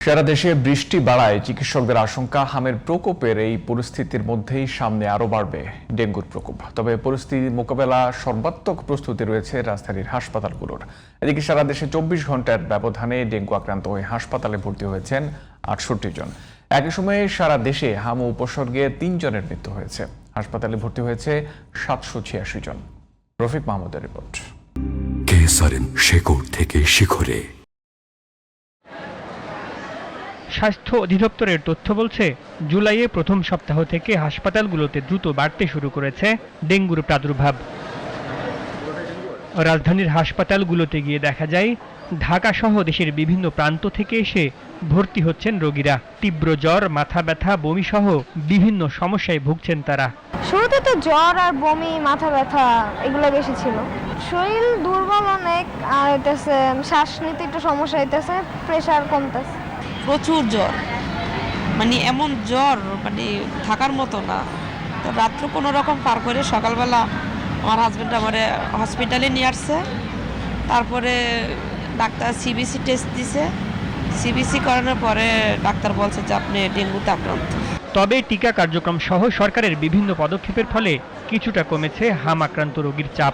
সারা দেশে বৃষ্টি বাড়ায় চিকিৎসকদের আশঙ্কা হামের প্রকোপের এই পরিস্থিতির মধ্যেই সামনে আরও বাড়বে ডেঙ্গুর প্রকোপ। তবে পরিস্থিতি মোকাবেলা সর্বাত্মক প্রস্তুতি রয়েছে রাজধানীর হাসপাতালগুলোর। এদিকে সারা দেশে 24 ঘন্টার ব্যবধানে ডেঙ্গু আক্রান্ত হয়ে হাসপাতালে ভর্তি হয়েছেন 68 জন। একই সময়ে সারা দেশে হাম উপসর্গে 3 জনের মৃত্যু হয়েছে। হাসপাতালে ভর্তি হয়েছে 786 জন। রফিক মাহমুদের রিপোর্ট। কেএসআরএম শেকড় থেকে শিখরে। স্বাস্থ্য অধিদপ্তরের তথ্য বলছে, জুলাইয়ে প্রথম সপ্তাহ থেকে হাসপাতালগুলোতে দ্রুত বাড়তে শুরু করেছে ডেঙ্গুর প্রাদুর্ভাব। রাজধানীর হাসপাতালগুলোতে গিয়ে দেখা যায়, ঢাকা সহ দেশের বিভিন্ন প্রান্ত থেকে এসে ভর্তি হচ্ছেন রোগীরা। তীব্র জ্বর, মাথা ব্যথা, বমি সহ বিভিন্ন সমস্যায় ভুগছেন তারা। শুরুতে তো জ্বর আর বমি, মাথা ব্যথা এগুলো বেশি ছিল। শরীর দুর্বল অনেক, আর হইতেছে শ্বাস নিতে একটু সমস্যা হইতেছে, প্রেশার কমতেছে। প্রচুর জ্বর, মানে এমন জ্বর মানে থাকার মতো না। তো রাত্র কোনো রকম পার করে সকালবেলা আমার হাজব্যান্ড আমারে হসপিটালে নিয়ে আসছে। তারপরে ডাক্তার সিবিসি টেস্ট দিছে। সিবিসি করানোর পরে ডাক্তার বলছে যে আপনি ডেঙ্গুতে আক্রান্ত। তবে টিকা কার্যক্রম সহ সরকারের বিভিন্ন পদক্ষেপের ফলে কিছুটা কমেছে হাম আক্রান্ত রোগীর চাপ।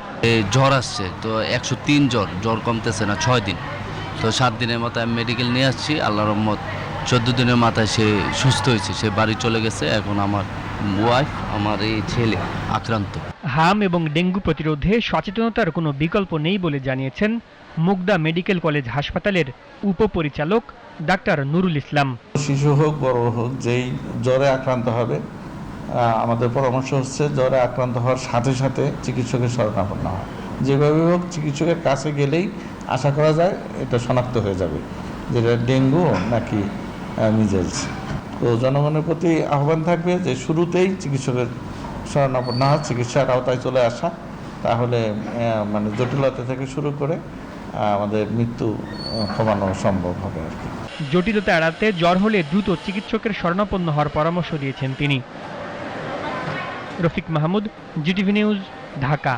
জ্বর আসছে তো 103 জ্বর কমতেছে না 6 দিন। তো 7 দিনের মাথায় আমি মেডিকেল নিয়ে আসছি, আল্লাহর রহমত 14 দিনের মাথায় সে সুস্থ হয়েছে, সে বাড়ি চলে গেছে। এখন আমার ওয়াইফ, আমার এই ছেলে আক্রান্ত। হাম এবং ডেঙ্গু প্রতিরোধে সচেতনতার কোনো বিকল্প নেই বলে জানিয়েছেন মুগদা মেডিকেল কলেজ হাসপাতালের উপপরিচালক ডাক্তার নুরুল ইসলাম। শিশু হোক বড় হোক, যেই জ্বরে আক্রান্ত হবে, আমাদের পরামর্শ হচ্ছে জ্বরে আক্রান্ত হওয়ার সাথে সাথে চিকিৎসকের শরণাপন্ন হয়। যেভাবে হোক চিকিৎসকের কাছে গেলেই আশা করা যায় এটা শনাক্ত হয়ে যাবে যেটা ডেঙ্গু নাকি মিজেলস। তো জনগণের প্রতি আহ্বান থাকবে যে শুরুতেই চিকিৎসকের শরণাপন্ন হওয়া, চিকিৎসার আওতায় চলে আসা, তাহলে মানে জটিলতা থেকে শুরু করে আমাদের মৃত্যু কমানো সম্ভব হবে আর কি। জটিলতা এড়াতে জ্বর হলে দ্রুত চিকিৎসকের শরণাপন্ন হওয়ার পরামর্শ দিয়েছেন তিনি। Rafiq Mahmud, GTV news, Dhaka.